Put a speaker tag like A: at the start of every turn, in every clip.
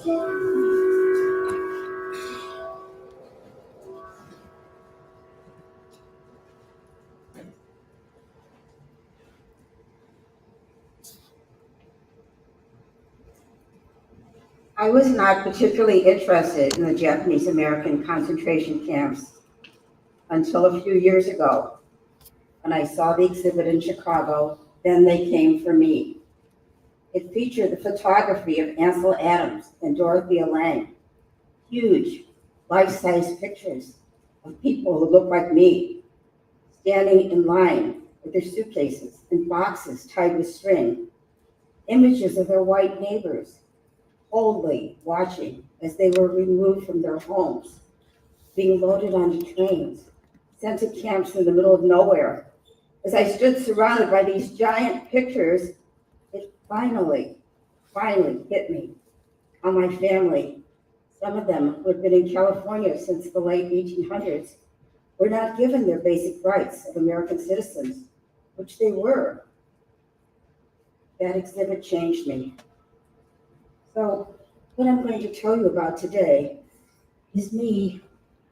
A: I was not particularly interested in the Japanese American concentration camps until a few years ago when I saw the exhibit in Chicago, Then They Came for Me. It featured the photography of Ansel Adams and Dorothea Lange, huge life-size pictures of people who look like me, standing in line with their suitcases and boxes tied with string, images of their white neighbors, coldly watching as they were removed from their homes, being loaded onto trains, sent to camps in the middle of nowhere. As I stood surrounded by these giant pictures, it finally hit me. How my family, some of them who had been in California since the late 1800s, were not given their basic rights of American citizens, which they were. That exhibit changed me. So what I'm going to tell you about today is me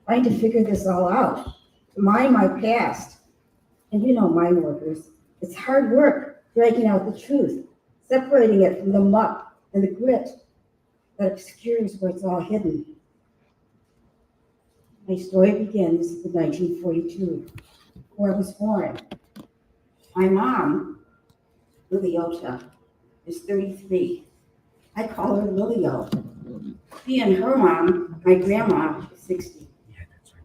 A: trying to figure this all out, to mine my past. And you know, mine workers, it's hard work dragging out the truth, separating it from the muck and the grit that obscures where it's all hidden. My story begins in 1942, where I was born. My mom, Liliota, is 33. I call her Lilio. She and her mom, my grandma, is 60.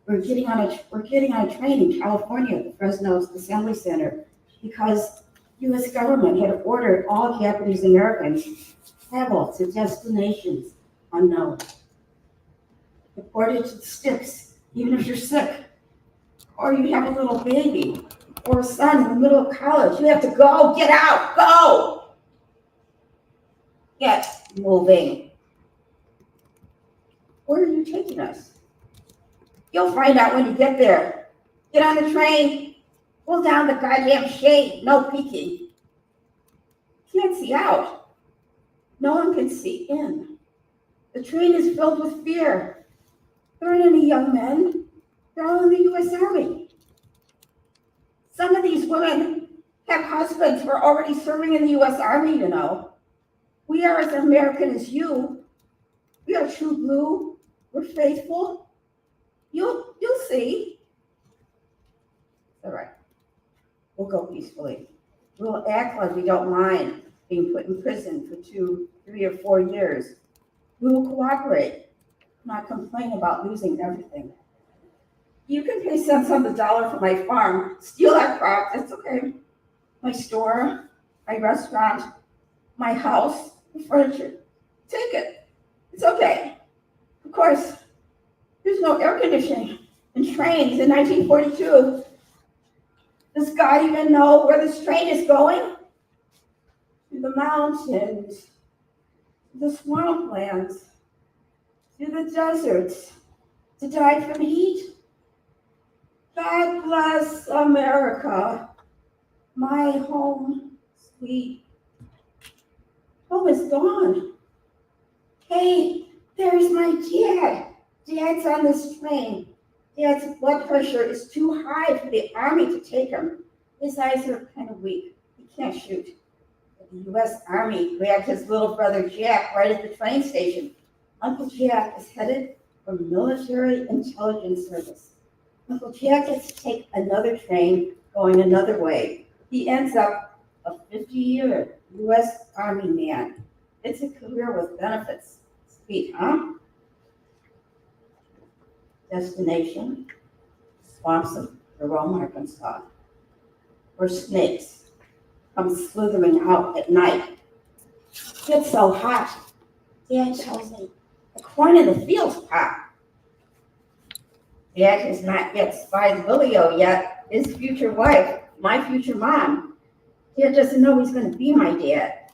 A: We're getting on a train in California at the Fresno Assembly Center because U.S. government had ordered all Japanese Americans to travel to destinations unknown. Deported to the sticks, even if you're sick, or you have a little baby, or a son in the middle of college. You have to go, get out, go! Get moving. Where are you taking us? You'll find out when you get there. Get on the train, pull down the goddamn shade, no peeking. Can't see out. No one can see in. The train is filled with fear. There aren't any young men. They're all in the U.S. Army. Some of these women have husbands who are already serving in the U.S. Army, you know. We are as American as you. We are true blue. We're faithful. You'll see. All right. We'll go peacefully. We'll act like we don't mind being put in prison for 2, 3, or 4 years. We will cooperate, not complain about losing everything. You can pay cents on the dollar for my farm, steal that crop, that's okay. My store, my restaurant, my house, the furniture, take it. It's okay. Of course, there's no air conditioning in trains in 1942. Does God even know where this train is going? Through the mountains, the swamplands, through the deserts, to die from heat? God bless America, my home, sweet. Home is gone. Hey, there's my dad. Dad's on this train. Dad's blood pressure is too high for the army to take him. His eyes are kind of weak. He can't shoot. But the U.S. Army grabbed his little brother Jack right at the train station. Uncle Jack is headed for military intelligence service. Uncle Jack gets to take another train going another way. He ends up a 50-year U.S. Army man. It's a career with benefits. Sweet, huh? Destination, swamps of Jerome, Arkansas, where snakes come slithering out at night. It's so hot. Dad tells me the corn in the fields pop. Dad has not yet spied Lilio yet, his future wife, my future mom. Dad doesn't know he's going to be my dad.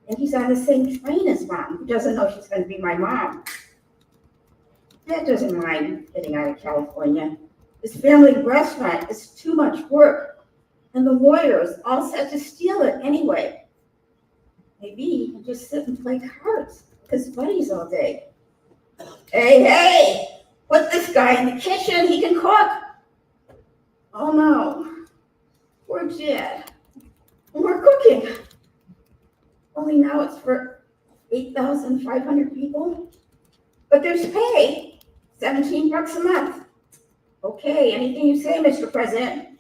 A: And he's on the same train as mom, who doesn't know she's going to be my mom. Dad doesn't mind getting out of California. His family restaurant is too much work, and the lawyers all set to steal it anyway. Maybe he can just sit and play cards his buddies all day. Hey, put this guy in the kitchen, he can cook. Oh no, we're dead. We're cooking. Only now it's for 8,500 people. But there's pay, $17 a month. Okay, anything you say, Mr. President.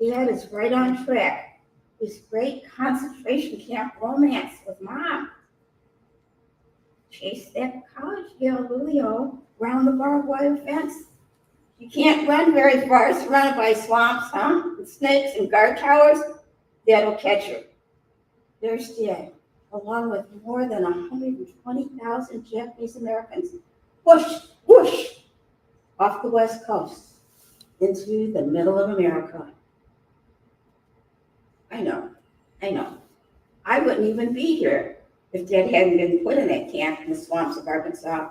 A: Dad is right on track. His great concentration camp romance with Mom. Chase that college gal, Lulio, around the barbed wire fence. You can't run very far, surrounded by swamps, and snakes and guard towers. Dad'll catch her. There's Dad, along with more than 120,000 Japanese Americans, whoosh, whoosh, off the West Coast into the middle of America. I know. I wouldn't even be here if Dad hadn't been put in that camp in the swamps of Arkansas.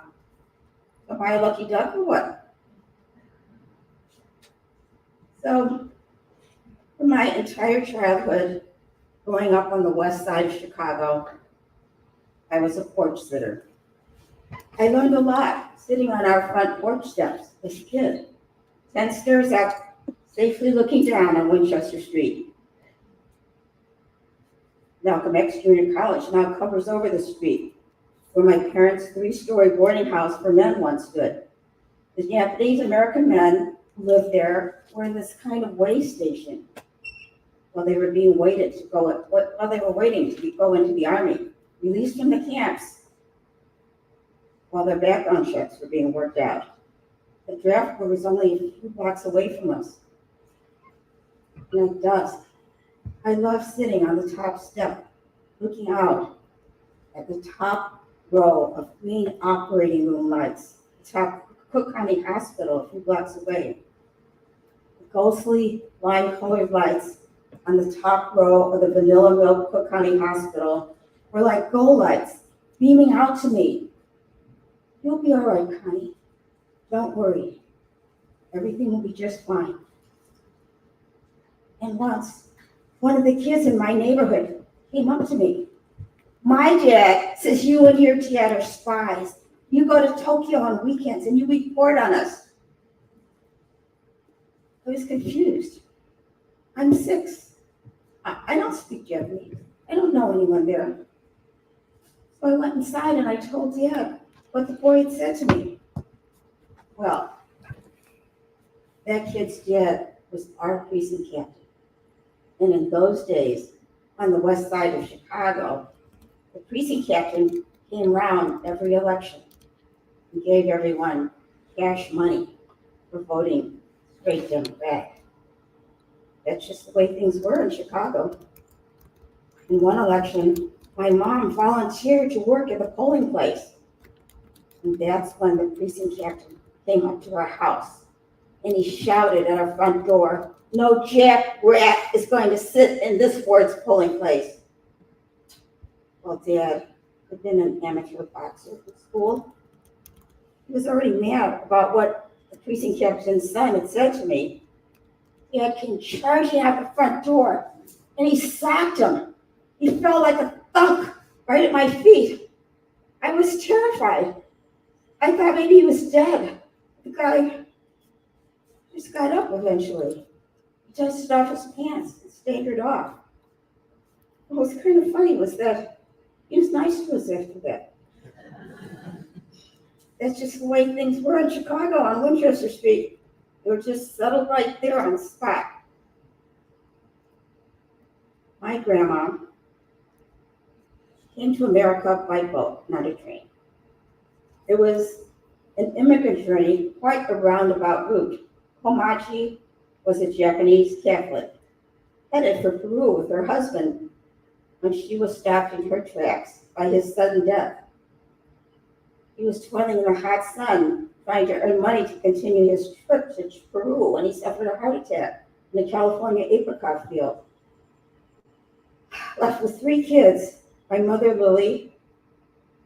A: Am I a lucky duck or what? So, for my entire childhood, growing up on the west side of Chicago, I was a porch sitter. I learned a lot sitting on our front porch steps as a kid, 10 stairs up, safely looking down on Winchester Street. Malcolm X Junior College now covers over the street where my parents' 3-story boarding house for men once stood. The Japanese American men who lived there were in this kind of way station while they were waiting to go into the army, released from the camps while their background checks were being worked out. The draft board was only a few blocks away from us. And at dusk, I loved sitting on the top step, looking out at the top row of green operating room lights, the top Cook County Hospital a few blocks away. The ghostly lime-colored lights on the top row of the Vanilla Milk Cook County Hospital were like gold lights beaming out to me. You'll be all right, Connie. Don't worry. Everything will be just fine. And once, one of the kids in my neighborhood came up to me. My dad says you and your dad are spies. You go to Tokyo on weekends and you report on us. I was confused. I'm 6. I don't speak Japanese. I don't know anyone there. So I went inside and I told Dad what the boy had said to me. Well, that kid's dad was our precinct captain. And in those days, on the west side of Chicago, the precinct captain came around every election and gave everyone cash money for voting straight Democrat. That's just the way things were in Chicago. In one election, my mom volunteered to work at the polling place. And that's when the precinct captain came up to our house and he shouted at our front door, "No jack rat is going to sit in this ward's polling place." Well, Dad had been an amateur boxer at school. He was already mad about what the precinct captain's son had said to me. Dad came charging out the front door and he slapped him. He fell like a thunk right at my feet. I was terrified. I thought maybe he was dead. The guy just got up eventually. He dusted off his pants and staggered off. What was kind of funny was that he was nice to us after that. That's just the way things were in Chicago on Winchester Street. They were just settled right there on the spot. My grandma came to America by boat, not a train. It was an immigrant journey, quite a roundabout route. Komachi was a Japanese Catholic, headed for Peru with her husband when she was stopped in her tracks by his sudden death. He was toiling in the hot sun, trying to earn money to continue his trip to Peru when he suffered a heart attack in the California apricot field. Left with 3 kids, my mother Lily,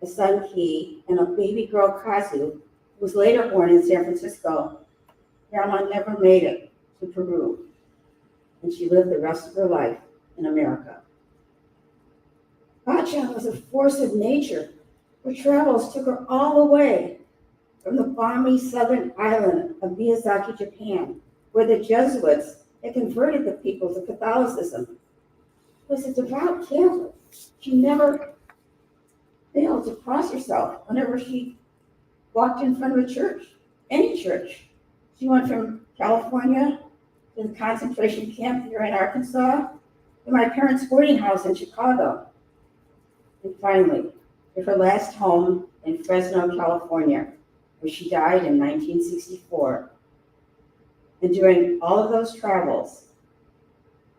A: a son Key, and a baby girl Kazu, who was later born in San Francisco. Grandma never made it to Peru, and she lived the rest of her life in America. Bacha was a force of nature. Her travels took her all the way from the balmy southern island of Miyazaki, Japan, where the Jesuits had converted the people to Catholicism. She was a devout Catholic. She never failed to cross herself whenever she walked in front of a church, any church. She went from California to the concentration camp here in Arkansas, to my parents' boarding house in Chicago, and finally, to her last home in Fresno, California, where she died in 1964. And during all of those travels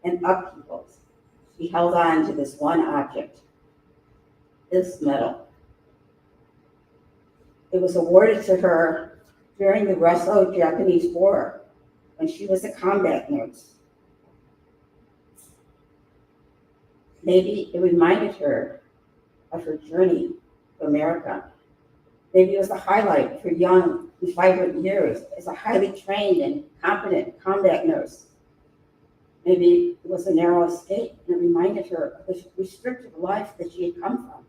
A: and upheavals, she held on to this one object, this medal. It was awarded to her during the Russo-Japanese War when she was a combat nurse. Maybe it reminded her of her journey to America. Maybe it was the highlight of her young and vibrant years as a highly trained and competent combat nurse. Maybe it was a narrow escape and it reminded her of the restrictive life that she had come from.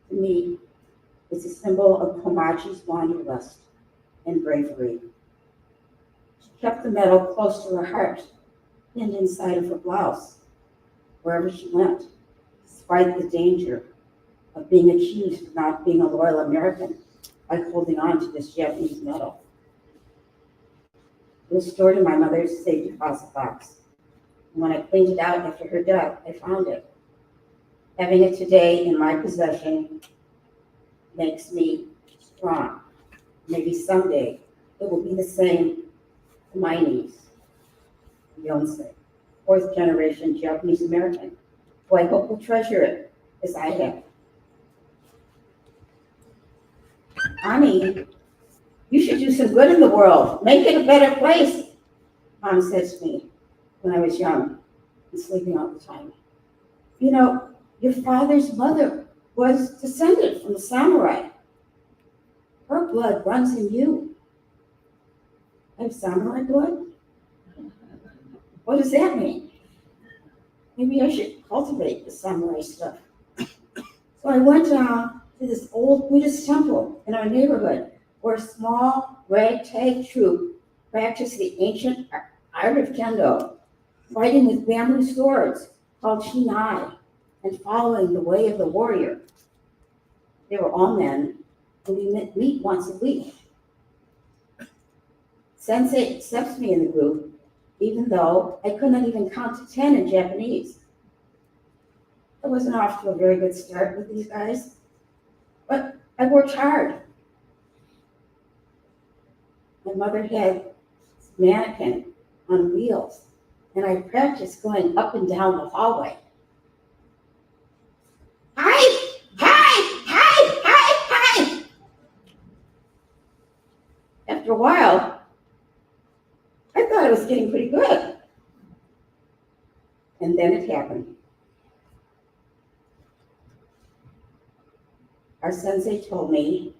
A: To me, it's a symbol of Komachi's wanderlust and bravery. She kept the medal close to her heart, pinned inside of her blouse, wherever she went, despite the danger of being accused of not being a loyal American by holding on to this Japanese medal. It was stored in my mother's safe deposit box. And when I cleaned it out after her death, I found it. Having it today in my possession makes me strong. Maybe someday it will be the same for my niece, Beyonce, fourth generation Japanese American, who I hope will treasure it as I have. Connie, you should do some good in the world. Make it a better place, Mom said to me when I was young and sleeping all the time. You know, your father's mother was descended from a samurai. Her blood runs in you. I have samurai blood? What does that mean? Maybe I should cultivate the samurai stuff. So I went down to this old Buddhist temple in our neighborhood where a small ragtag troop practiced the ancient art of kendo, fighting with bamboo swords called shinai and following the way of the warrior. They were all men, and we meet once a week. Sensei accepts me in the group, even though I could not even count to 10 in Japanese. I wasn't off to a very good start with these guys, but I worked hard. My mother had a mannequin on wheels, and I practiced going up and down the hallway. Hi, hi, hi, hi, hi. After a while, I thought I was getting pretty good. And then it happened. Our sensei told me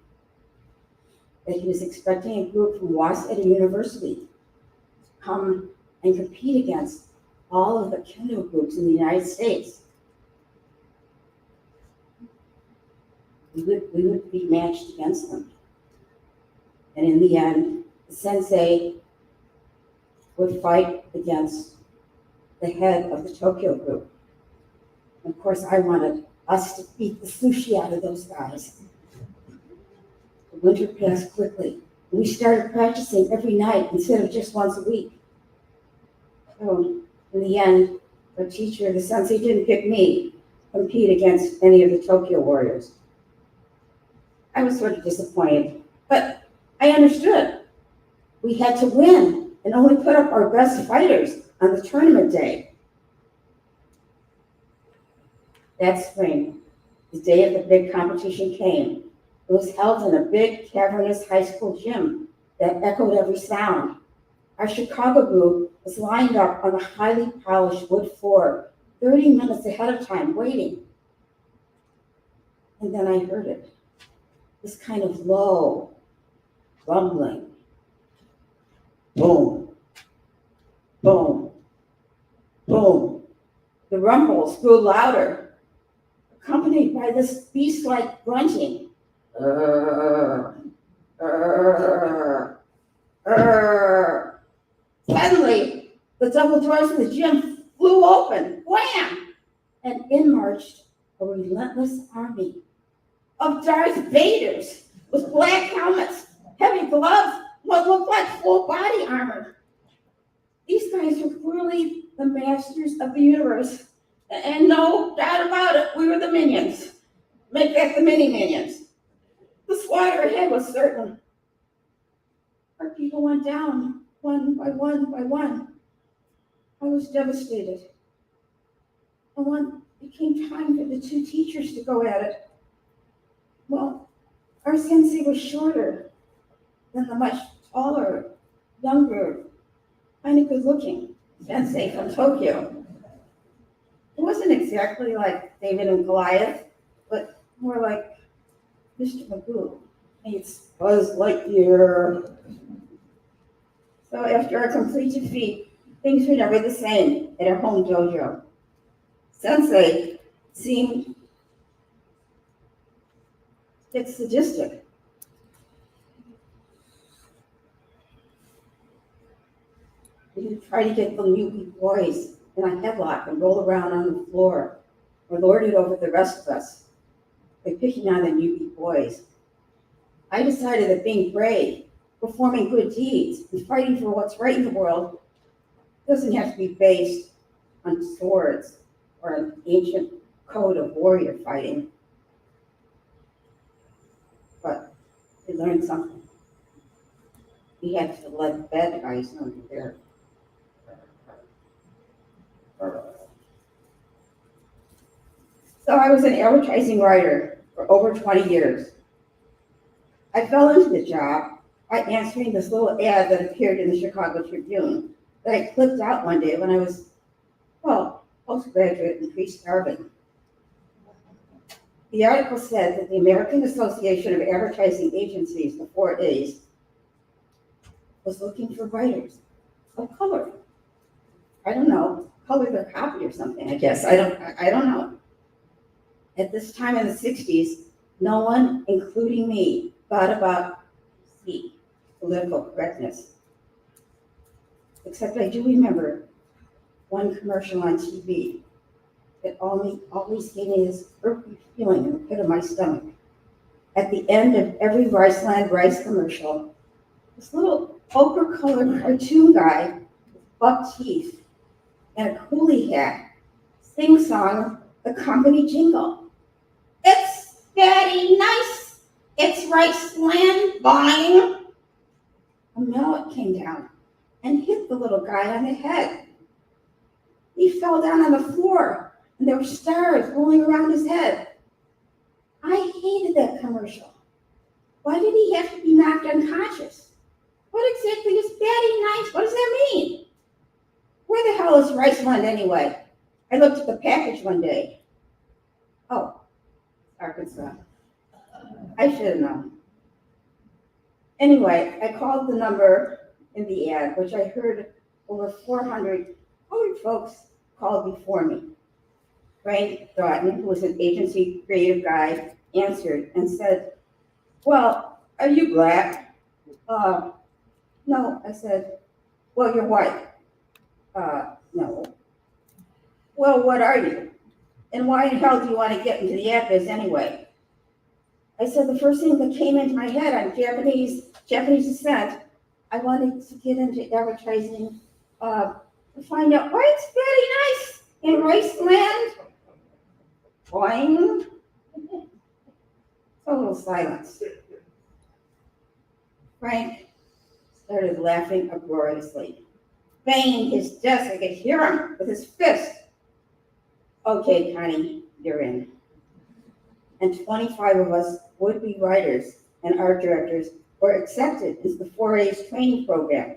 A: that he was expecting a group from Waseda University to come and compete against all of the kendo groups in the United States. We would be matched against them. And in the end, the sensei would fight against the head of the Tokyo group. And of course, I wanted us to beat the sushi out of those guys. The winter passed quickly, and we started practicing every night instead of just once a week. So in the end, the teacher, the sensei, didn't pick me to compete against any of the Tokyo warriors. I was sort of disappointed, but I understood. We had to win and only put up our best fighters on the tournament day. That spring, the day of the big competition came. It was held in a big, cavernous high school gym that echoed every sound. Our Chicago group was lined up on a highly polished wood floor, 30 minutes ahead of time, waiting. And then I heard it, this kind of low, rumbling. Boom, boom, boom. The rumbles grew louder. accompanied by this beast-like grunting. Suddenly, the double doors of the gym flew open, wham! And in marched a relentless army of Darth Vaders with black helmets, heavy gloves, what looked like full body armor. These guys were clearly the masters of the universe. And no doubt about it, we were the minions. Make that the mini-minions. The slaughter ahead was certain. Our people went down, one by one by one. I was devastated. And when it came time for the two teachers to go at it, well, our sensei was shorter than the much taller, younger, kind of good-looking sensei from Tokyo. It wasn't exactly like David and Goliath, but more like Mr. Magoo meets Buzz Lightyear. So after our complete defeat, things were never the same at our home dojo. Sensei seemed a bit sadistic. He would try to get the newbie boys in a headlock and roll around on the floor, or lord it over the rest of us by picking on the newbie boys. I decided that being brave, performing good deeds, and fighting for what's right in the world doesn't have to be based on swords or an ancient code of warrior fighting. But we learned something. We had to let the bad guys know they're So I was an advertising writer for over 20 years. I fell into the job by answering this little ad that appeared in the Chicago Tribune that I clipped out one day when I was, postgraduate and pre-starving. The article said that the American Association of Advertising Agencies, the 4As, was looking for writers of color. I don't know, color their copy or something, I guess. I don't know. At this time in the 60s, no one, including me, thought about political correctness. Except I do remember one commercial on TV that always gave me this earthy feeling in the pit of my stomach. At the end of every Riceland rice commercial, this little ochre-colored cartoon guy with buck teeth and a coolie hat sing-song the company jingle. It's very nice. It's Riceland buying. A mallet came down and hit the little guy on the head. He fell down on the floor, and there were stars rolling around his head. I hated that commercial. Why did he have to be knocked unconscious? What exactly is very nice? What does that mean? Where the hell is Riceland anyway? I looked at the package one day. Oh, Arkansas. I should have known. Anyway, I called the number in the ad, which I heard over 400 colored folks called before me. Frank Thornton, who was an agency creative guy, answered and said, "Well, are you black?" No, I said. "Well, you're white." No. "Well, what are you? And why in hell do you want to get into the ad biz anyway?" I said the first thing that came into my head, I'm Japanese descent. I wanted to get into advertising to find out why it's very nice in Riceland. Boing. Total silence. Frank started laughing uproariously, banging his desk. I could hear him with his fist. "Okay, Connie, you're in." And 25 of us would-be writers and art directors were accepted into the 4A's training program.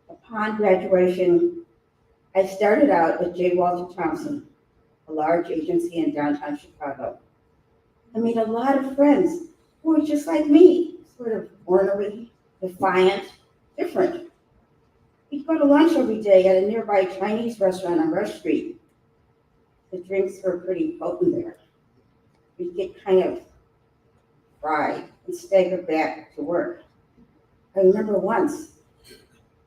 A: Upon graduation, I started out at J. Walter Thompson, a large agency in downtown Chicago. I made a lot of friends who were just like me, sort of ornery, defiant, different. We'd go to lunch every day at a nearby Chinese restaurant on Rush Street. The drinks were pretty potent there. we'd get kind of fried and stagger back to work. I remember once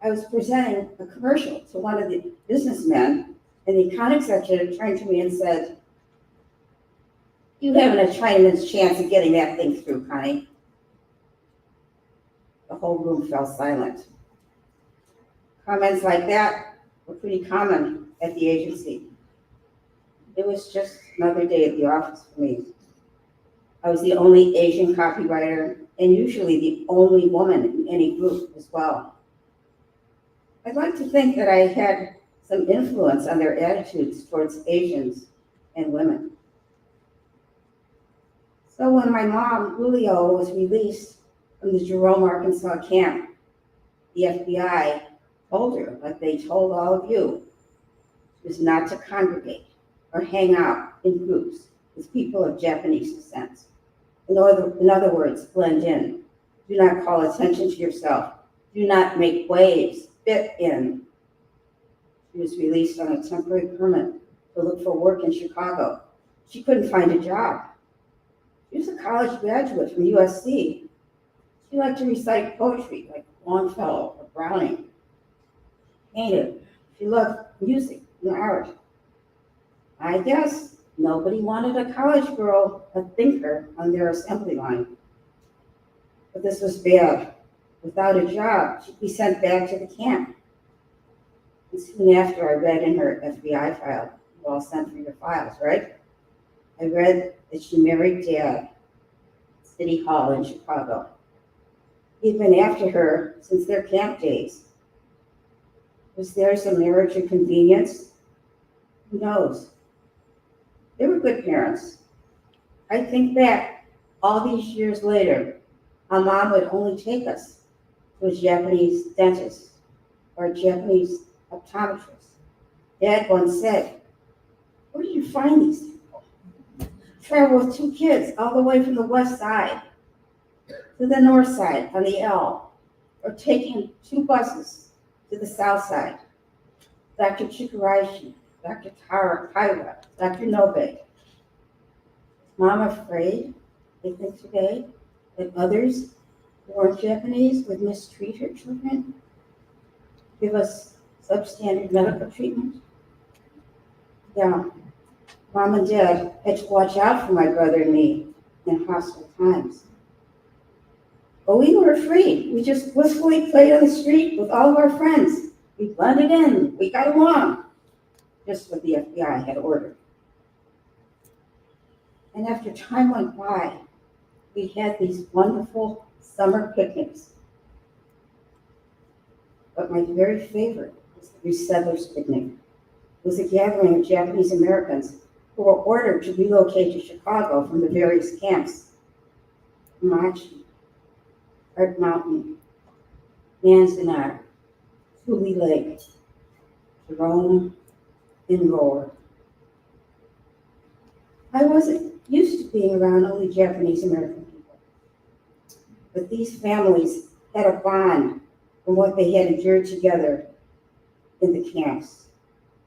A: I was presenting a commercial to one of the businessmen, and the account executive turned to me and said, "You haven't a Chinaman's chance of getting that thing through, Connie." The whole room fell silent. Comments like that were pretty common at the agency. It was just another day at the office for me. I was the only Asian copywriter and usually the only woman in any group as well. I'd like to think that I had some influence on their attitudes towards Asians and women. So when my mom, Julio, was released from the Jerome, Arkansas camp, the FBI told her, like they told all of you, was not to congregate or hang out in groups with people of Japanese descent. In other words, blend in. Do not call attention to yourself. Do not make waves. Fit in. She was released on a temporary permit to look for work in Chicago. She couldn't find a job. She was a college graduate from USC. She liked to recite poetry like Longfellow or Browning. Painted. She loved music and art. I guess nobody wanted a college girl, a thinker, on their assembly line. But this was bad. Without a job, she'd be sent back to the camp. And soon after, I read in her FBI file, you all sent for your files, right? I read that she married Dad at City Hall in Chicago. He'd been after her since their camp days. Was theirs a marriage of convenience? Who knows? They were good parents. I think back all these years later, how Mom would only take us to a Japanese dentist or a Japanese optometrist. Dad once said, "Where do you find these people? Travel with 2 kids all the way from the west side to the north side on the L, or taking 2 buses to the south side." Dr. Chikarashi, Dr. Kaira, Dr. Nobe. Mom afraid, they think today, that others who aren't Japanese would mistreat her children, give us substandard medical treatment? Yeah, Mom and Dad had to watch out for my brother and me in hostile times. But we were free. We just blissfully played on the street with all of our friends. We blended in. We got along. Just what the FBI had ordered. And after time went by, we had these wonderful summer picnics. But my very favorite was the Resettlers Picnic. It was a gathering of Japanese Americans who were ordered to relocate to Chicago from the various camps. Machi, Art Mountain, Manzanar, Tule Lake, Jerome, and Roar. I wasn't used to being around only Japanese American people, but these families had a bond from what they had endured together in the camps.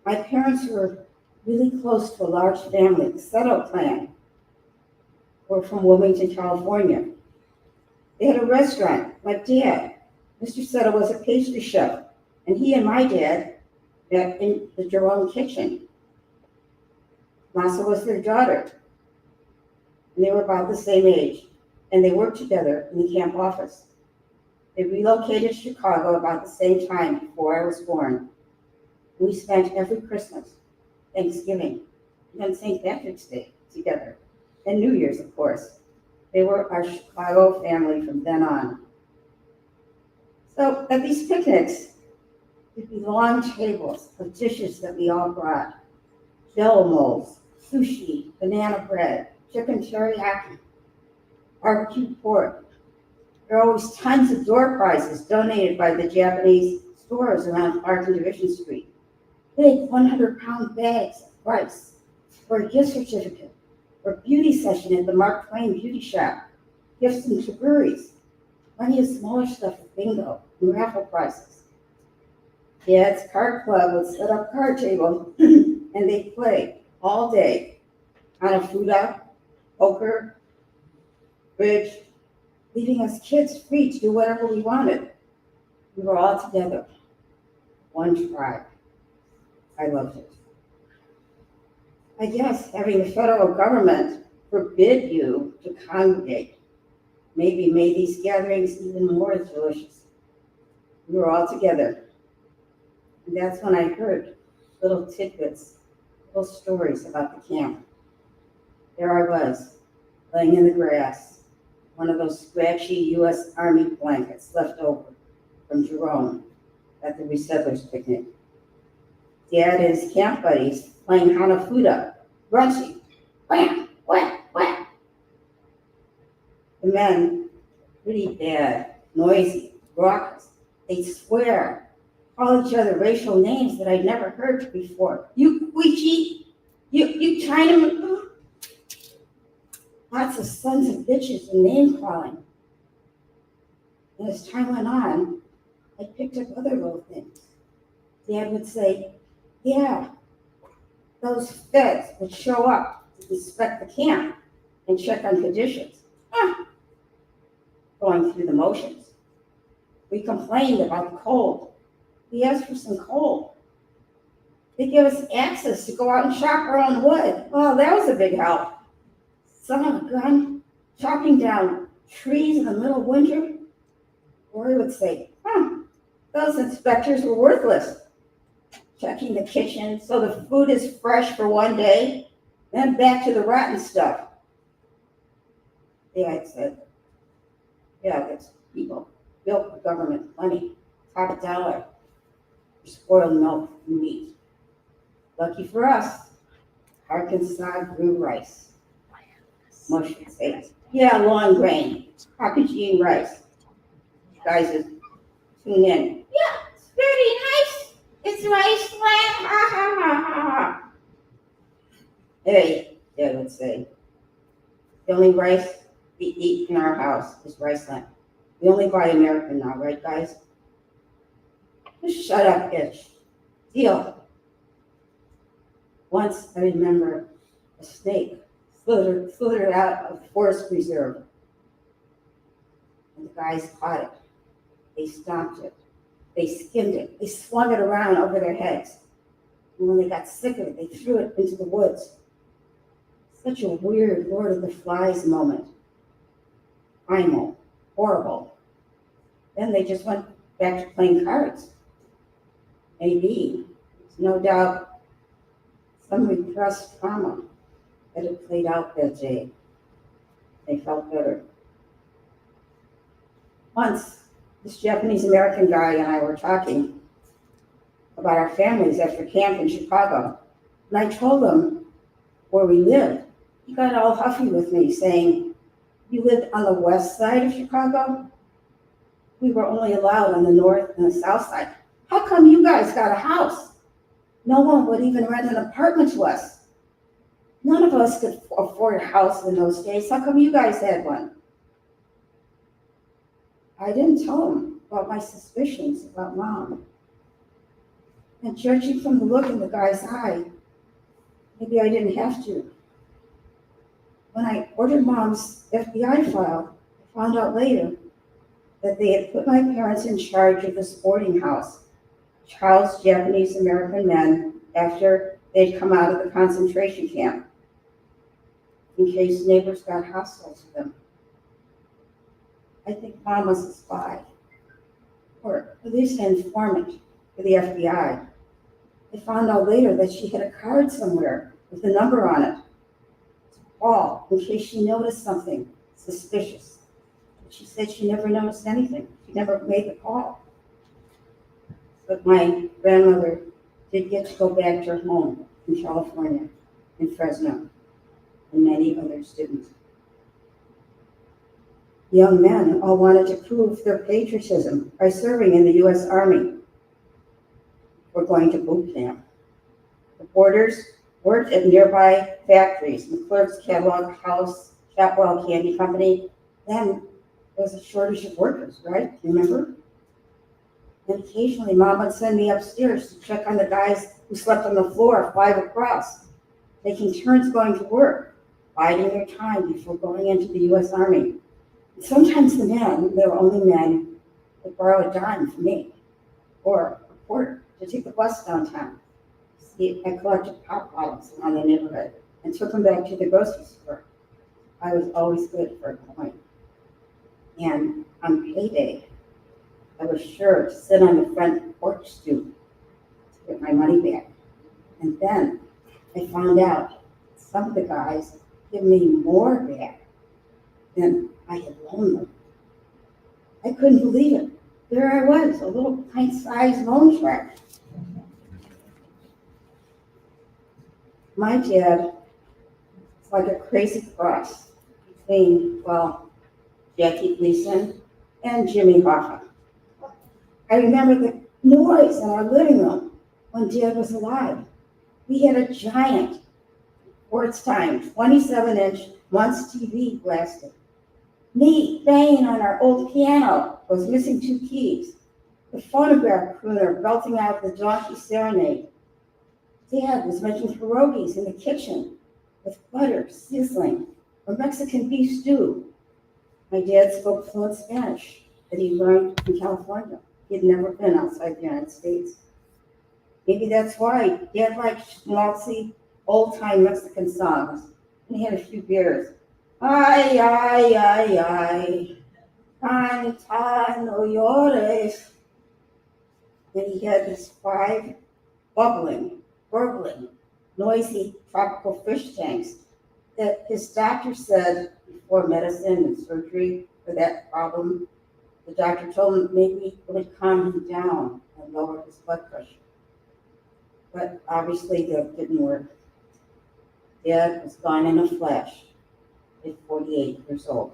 A: My parents were really close to a large family, the Seto clan, were from Wilmington, California. They had a restaurant, like Dad. Mr. Seto was a pastry chef, and he and my dad met in the Jerome kitchen. Masa was their daughter, and they were about the same age, and they worked together in the camp office. They relocated to Chicago about the same time before I was born. We spent every Christmas, Thanksgiving, and St. Patrick's Day together, and New Year's, of course. They were our Chicago family from then on. So at these picnics, there'd be long tables of dishes that we all brought. Jello molds, sushi, banana bread, chicken teriyaki, barbecue pork. There are always tons of door prizes donated by the Japanese stores around Park and Division Street. Big 100-pound bags of rice, or a gift certificate, or beauty session at the Mark Twain Beauty Shop, gifts and taburis, plenty of smaller stuff with bingo and raffle prizes. Dad's card club would set up card tables and they'd play all day on a fuda poker, bridge, leaving us kids free to do whatever we wanted. We were all together, one tribe. I loved it. I guess having the federal government forbid you to congregate maybe made these gatherings even more delicious. We were all together. And that's when I heard little tidbits, little stories about the camp. There I was, laying in the grass, one of those scratchy U.S. Army blankets left over from Jerome at the resettlers picnic. Dad and his camp buddies playing Hanafuda, grunting, wham, wham, wham. The men, pretty bad, noisy, raucous. They swear, call each other racial names that I'd never heard before. You Queechy, you Chinaman. Lots of sons of bitches and name calling. And as time went on, I picked up other little things. Dad would say, yeah, those feds would show up to inspect the camp and check on conditions. Going through the motions. We complained about the cold. We asked for some coal. They gave us access to go out and chop our own wood. Well, that was a big help. Son of a gun, chopping down trees in the middle of winter. Or he would say, those inspectors were worthless. Checking the kitchen so the food is fresh for one day, then back to the rotten stuff. Dad said, yeah, that's people built the government plenty, top dollar for spoiled milk and meat. Lucky for us, Arkansas grew rice. Mush would say, yeah, long grain, packaging rice. You guys just tune in. Yeah, it's very nice. It's rice land. Ha ha ha ha ha. Hey, Dad would say, the only rice we eat in our house is rice land. We only buy American now, right, guys? Just shut up, bitch. Deal. Once I remember a snake slithered out of the forest reserve. And the guys caught it. They stomped it. They skinned it. They swung it around over their heads. And when they got sick of it, they threw it into the woods. Such a weird Lord of the Flies moment. Primal. Horrible. Then they just went back to playing cards. Maybe, there's no doubt, some repressed trauma that had played out that day. They felt better. Once, this Japanese American guy and I were talking about our families after camp in Chicago. And I told him where we lived. He got all huffy with me, saying, you lived on the west side of Chicago? We were only allowed on the north and the south side. How come you guys got a house? No one would even rent an apartment to us. None of us could afford a house in those days. How come you guys had one? I didn't tell him about my suspicions about Mom. And judging from the look in the guy's eye, maybe I didn't have to. When I ordered Mom's FBI file, I found out later that they had put my parents in charge of this boarding house, which housed Japanese American men after they'd come out of the concentration camp, in case neighbors got hostile to them. I think Mom was a spy, or at least an informant for the FBI. I found out later that she had a card somewhere with a number on it to call in case she noticed something suspicious. But she said she never noticed anything. She never made the call. But my grandmother did get to go back to her home in California, in Fresno, and many others didn't. Young men all wanted to prove their patriotism by serving in the U.S. Army or going to boot camp. The boarders worked at nearby factories, McClurk's Catalog House, Chapwell Candy Company. Then there was a shortage of workers, right? Remember? And occasionally Mom would send me upstairs to check on the guys who slept on the floor 5 across, taking turns going to work. biding their time before going into the U.S. Army. And sometimes the men, they were only men, would borrow a dime from me or a quarter to take the bus downtown. See, I collected pop bottles around the neighborhood and took them back to the grocery store. I was always good for a coin. And on payday, I was sure to sit on the front porch stoop to get my money back. And then I found out some of the guys give me more back than I had loaned them. I couldn't believe it. There I was, a little pint-sized loan shark. My dad is like a crazy cross between, well, Jackie Gleason and Jimmy Hoffa. I remember the noise in our living room when Dad was alive. We had a giant wartime 27-inch once TV blasted. Me banging on our old piano was missing 2 keys. The phonograph crooner belting out the donkey serenade. Dad was making pierogies in the kitchen with butter sizzling, or Mexican beef stew. My dad spoke fluent Spanish that he learned in California. He had never been outside the United States. Maybe that's why Dad liked schmaltzy, old-time Mexican songs, and he had a few beers. Ay, ay, ay, ay, canta, no llores. And he had this 5 bubbling, gurgling, noisy tropical fish tanks that his doctor said before medicine and surgery for that problem, the doctor told him maybe it would calm him down and lower his blood pressure. But obviously that didn't work. Dad was gone in a flash at 48 years old.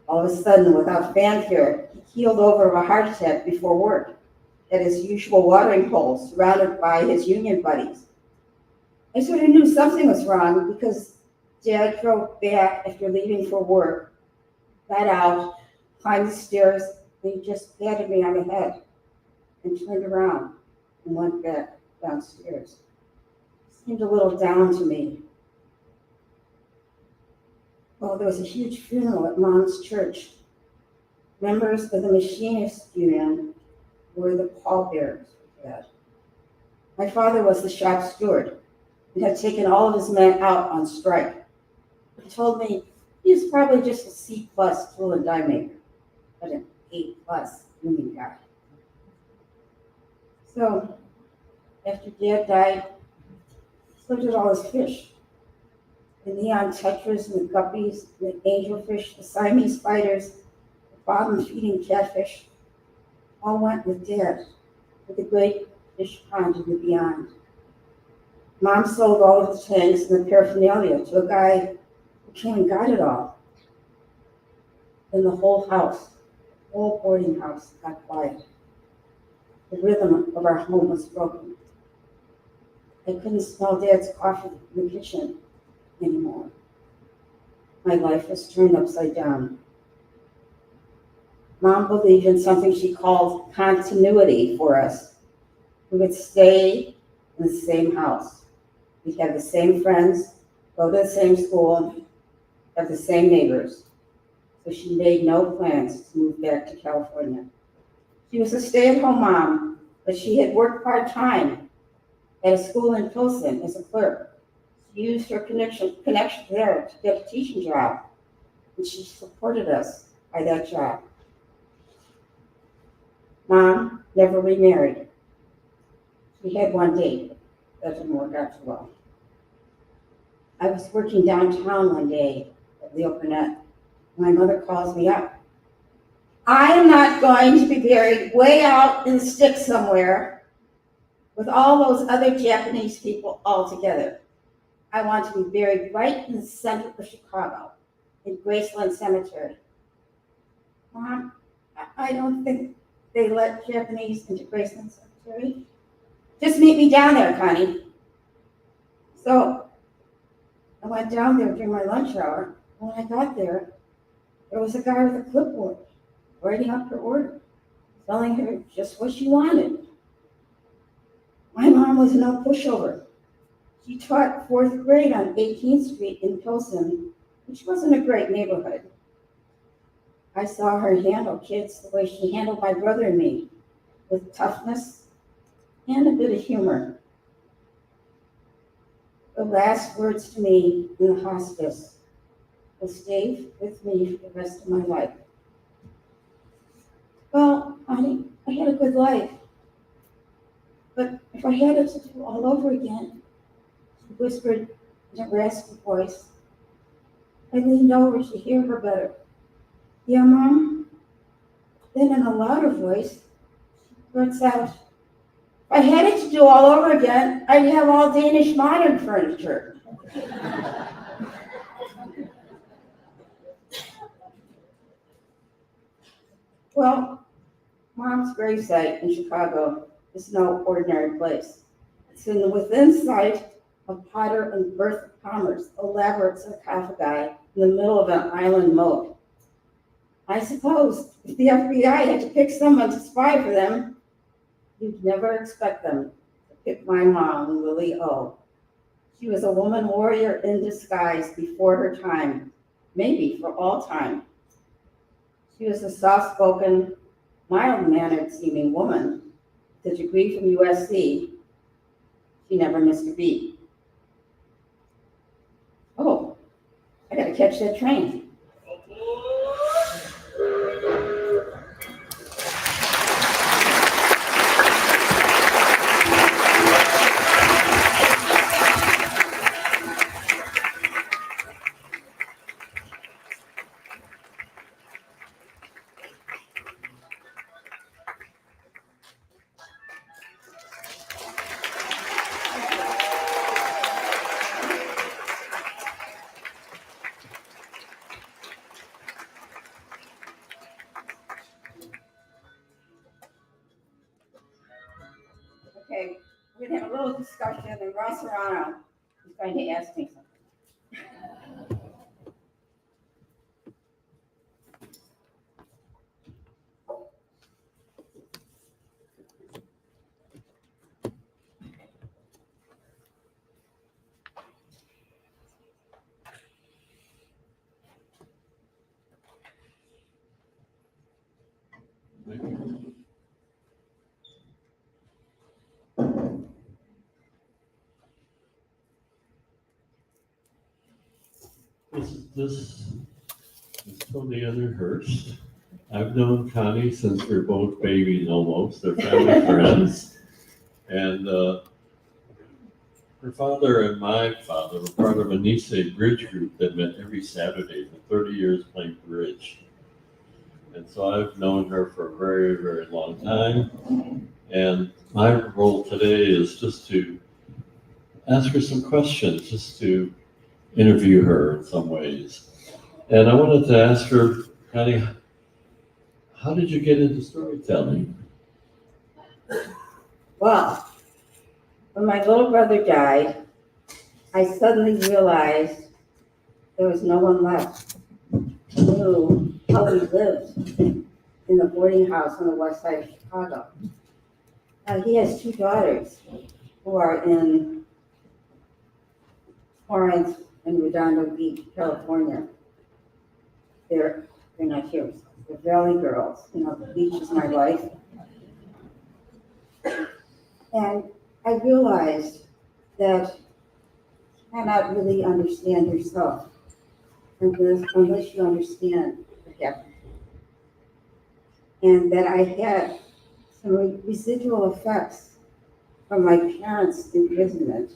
A: All of a sudden, without fanfare, he keeled over of a heart attack before work at his usual watering hole, surrounded by his union buddies. I sort of knew something was wrong because Dad drove back after leaving for work, got out, climbed the stairs, and he just patted me on the head and turned around and went back downstairs. Seemed a little down to me. Well, there was a huge funeral at Mom's church. Members of the machinist union were the pallbearers for Dad. My father was the shop steward and had taken all of his men out on strike. He told me he was probably just a C+ tool and die maker, but an A+ union guy. So, after Dad died, so did all his fish. The neon tetras and the guppies, the angelfish, the Siamese spiders, the bottom-feeding catfish, all went with Dad to the great fish pond in the beyond. Mom sold all of the tanks and the paraphernalia to a guy who came and got it all. Then the whole boarding house got quiet. The rhythm of our home was broken. I couldn't smell Dad's coffee in the kitchen anymore. My life was turned upside down. Mom believed in something she called continuity for us. We would stay in the same house. We'd have the same friends, go to the same school, have the same neighbors. So she made no plans to move back to California. She was a stay-at-home mom, but she had worked part-time at a school in Pilsen as a clerk. She used her connection there to get a teaching job, and she supported us by that job. Mom never remarried. She had one date, but that didn't work out too well. I was working downtown one day at the Opernet. My mother calls me up. I am not going to be buried way out in the sticks somewhere with all those other Japanese people all together. I want to be buried right in the center of Chicago, in Graceland Cemetery. Mom, I don't think they let Japanese into Graceland Cemetery. Just meet me down there, Connie. So I went down there during my lunch hour. When I got there was a guy with a clipboard writing up her order, telling her just what she wanted. My mom was no pushover. She taught fourth grade on 18th Street in Pilsen, which wasn't a great neighborhood. I saw her handle kids the way she handled my brother and me, with toughness and a bit of humor. The last words to me in the hospice will stay with me for the rest of my life. Well, honey, I had a good life. But if I had it to do all over again, she whispered in a raspy voice. I leaned over to hear her better. Yeah, Mom? Then in a louder voice, she blurts out, if I had it to do all over again, I'd have all Danish modern furniture. Well, Mom's gravesite in Chicago is no ordinary place. It's within sight of Potter and Bertha Palmer's elaborate sarcophagi in the middle of an island moat. I suppose if the FBI had to pick someone to spy for them, you'd never expect them to pick my mom, Lily O. She was a woman warrior in disguise before her time, maybe for all time. She was a soft-spoken, mild-mannered seeming woman. With a degree from USC, she never missed a beat. Oh, I gotta catch that train. Okay, we're gonna have a little discussion, and Ross Harano is going to ask me something.
B: This is Tony Hurst. I've known Connie since we're both babies almost. They're family friends. And her father and my father were part of a Nisei bridge group that met every Saturday for 30 years playing bridge. And so I've known her for a very, very long time. And my role today is just to ask her some questions, just to interview her in some ways. And I wanted to ask her, Connie, how did you get into storytelling?
A: Well, when my little brother died, I suddenly realized there was no one left who knew how he lived in the boarding house on the west side of Chicago. He has two daughters who are in Torrance and Redondo Beach, California. They're not here. They're Valley girls. You know, the beach is my life. And I realized that you cannot really understand yourself unless you understand what happened. And that I had some residual effects from my parents' imprisonment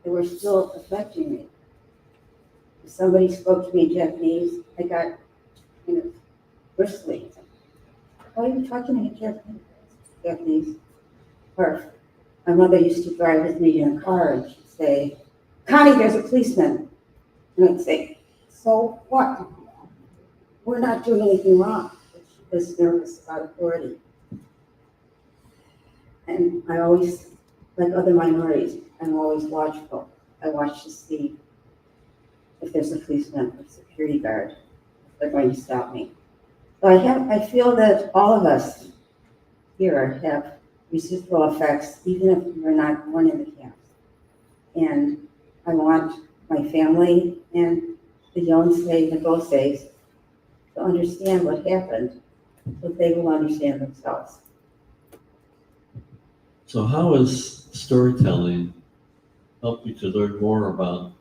A: that were still affecting me. If somebody spoke to me in Japanese, I got kind of bristly. Why are you talking to me in Japanese? Or my mother used to drive with me in a car and she'd say, Connie, there's a policeman. And I'd say, so what? We're not doing anything wrong. But she was nervous about authority. And I always, like other minorities, I'm always watchful. I watch to see if there's a policeman or security guard, if they're going to stop me. So I feel that all of us here have residual effects, even if we're not born in the camps. And I want my family and the young slaves and both slaves to understand what happened, so they will understand themselves.
B: So how has storytelling helped you to learn more about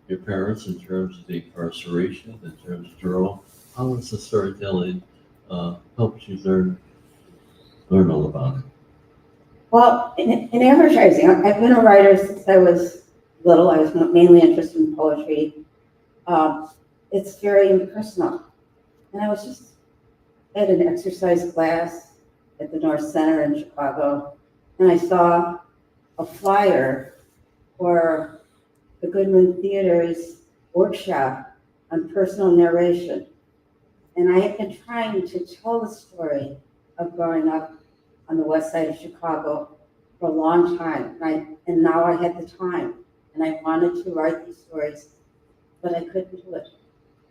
B: your parents in terms of the incarceration, in terms of Jerome? How has the storytelling helped you learn all about it?
A: Well, in advertising, I've been a writer since I was little. I was mainly interested in poetry. It's very impersonal. And I was just at an exercise class at the North Center in Chicago, and I saw a flyer for the Goodman Theater's workshop on personal narration. And I have been trying to tell the story of growing up on the west side of Chicago for a long time. And now I had the time, and I wanted to write these stories, but I couldn't do it.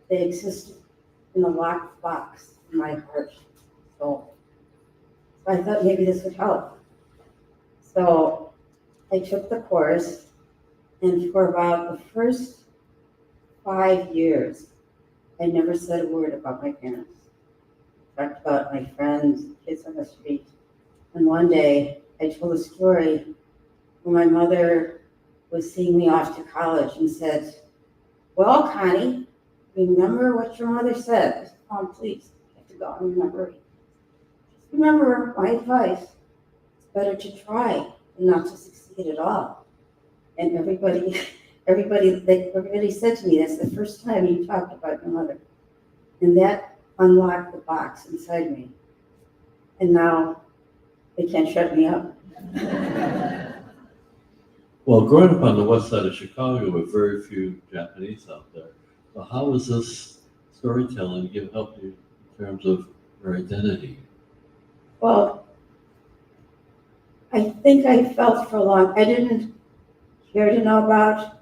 A: They existed in a locked box in my heart. So I thought maybe this would help. So I took the course, and for about the first 5 years, I never said a word about my parents. I talked about my friends, kids on the street. And one day, I told a story where my mother was seeing me off to college and said, "Well, Connie, remember what your mother said." I said, "Mom, please, I have to go and remember. Just remember my advice. It's better to try than not to succeed at all." And everybody said to me, "That's the first time you talked about your mother." And that unlocked the box inside me. And now they can't shut me up.
B: Well, growing up on the west side of Chicago with very few Japanese out there, so how has this storytelling helped you in terms of your identity?
A: Well, I think I felt for a I didn't care to know about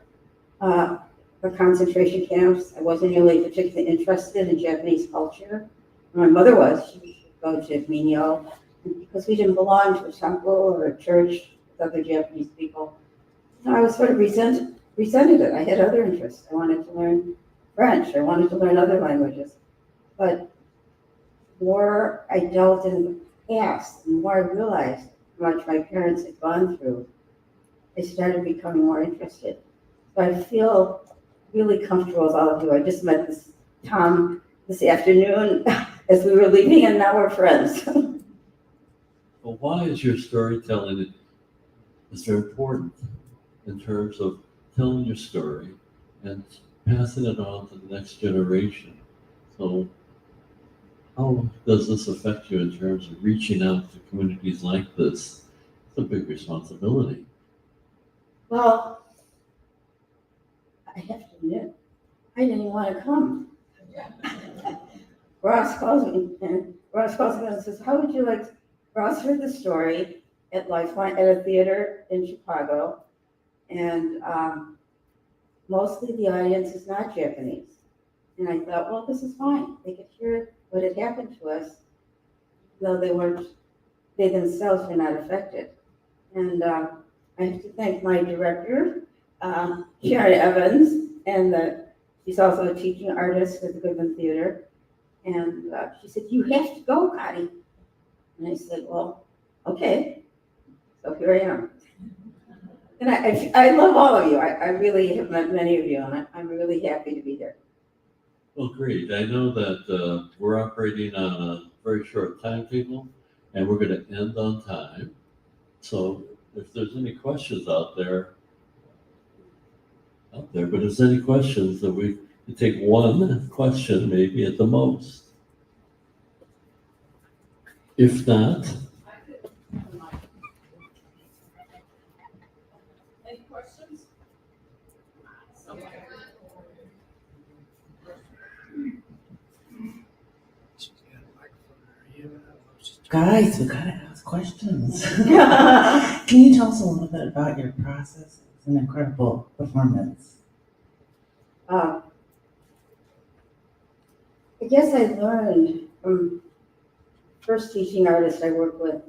A: the concentration camps. I wasn't really particularly interested in Japanese culture. My mother was. She would go to Minyo, because we didn't belong to a temple or a church with other Japanese people. I was sort of resented it. I had other interests. I wanted to learn French. I wanted to learn other languages. But the more I delved into the past, the more I realized how much my parents had gone through, I started becoming more interested. So I feel really comfortable with all of you. I just met this Tom this afternoon as we were leaving, and now we're friends.
B: Well, why is your storytelling so important in terms of telling your story and passing it on to the next generation? So how does this affect you in terms of reaching out to communities like this? It's a big responsibility.
A: Well, I have to admit, I didn't even want to come. Ross calls me and says, "How would you like?" Ross heard the story at Lifeline at a theater in Chicago, and mostly the audience is not Japanese. And I thought, well, this is fine. They could hear what had happened to us, though they themselves were not affected. And I have to thank my director, Sharon Evans, and she's also a teaching artist at the Goodman Theater. And she said, "You have to go, Connie." And I said, "Well, okay." So here I am. And I love all of you. I really have met many of you, and I'm really happy to be here.
B: Well, great. I know that we're operating on a very short timetable, and we're going to end on time. So if there's any questions out there, but if there's any questions, that we could take one question maybe at the most. If not,
C: any questions?
D: Guys, we gotta ask questions. Can you tell us a little bit about your process? It's an incredible performance.
A: I guess I learned from first teaching artist I worked with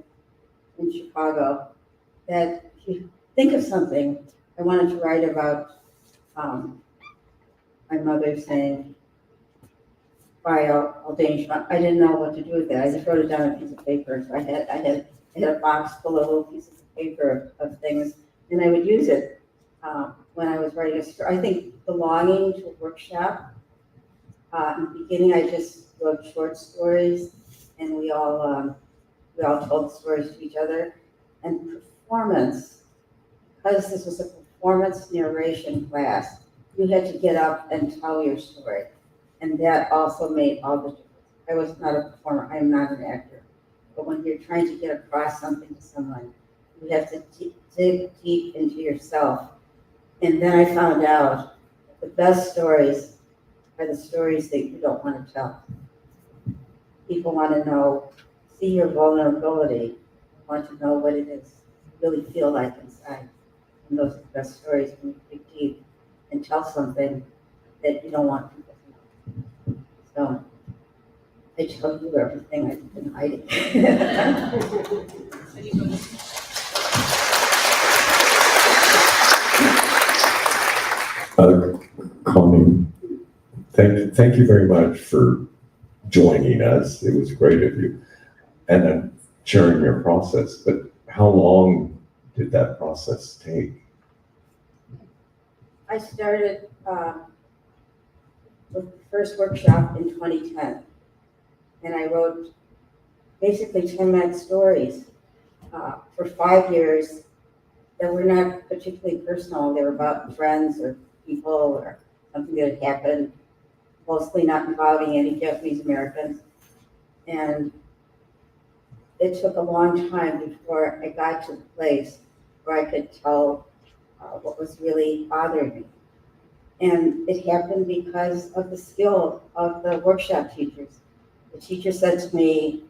A: in Chicago that if you think of something I wanted to write about my mother saying, "Bye, all Danish." I didn't know what to do with it. I just wrote it down on a piece of paper. So I had a box full of little pieces of paper of things, and I would use it when I was writing a story. I think belonging to a workshop. In the beginning, I just wrote short stories, and we all told stories to each other. And performance, because this was a performance narration class, you had to get up and tell your story. And that also made all the difference. I was not a performer, I am not an actor. But when you're trying to get across something to someone, you have to dig deep into yourself. And then I found out the best stories are the stories that you don't want to tell. People want to know, see your vulnerability, want to know what it is you really feel like inside. And those are the best stories when you dig deep and tell something that you don't want people to know. So I tell you everything I've been hiding.
C: Connie, thank you very much for joining us. It was great of you. And then sharing your process. But how long did that process take?
A: I started with the first workshop in 2010. And I wrote basically 10-minute stories for 5 years that were not particularly personal. They were about friends or people or something that had happened, mostly not involving any Japanese Americans. And it took a long time before I got to the place where I could tell what was really bothering me. And it happened because of the skill of the workshop teachers. The teacher said to me,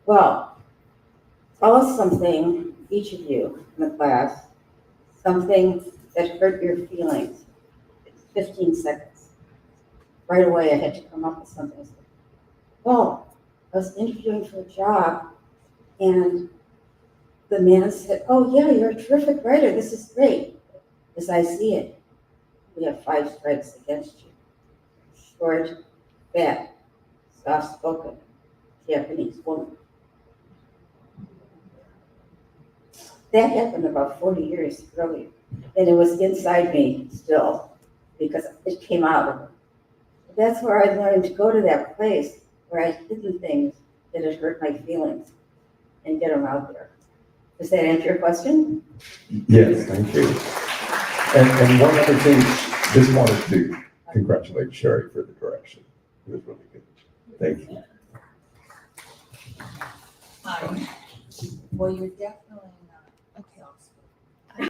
A: "Well, tell us something, each of you in the class, something that hurt your feelings. It's 15 seconds. Right away, I had to come up with something. I said, "Well, I was interviewing for a job, and the man said, 'Oh, yeah, you're a terrific writer. This is great.' As I see it, we have 5 strikes against you. Short, fat, soft-spoken, Japanese woman." That happened about 40 years earlier, and it was inside me still because it came out of me. That's where I learned to go to that place where I'd hidden things that had hurt my feelings and get them out there. Does that answer your question?
C: Yes, thank you. And one other thing, just wanted to congratulate Sherry for the direction. It was really good. Thank you.
E: Well, you're definitely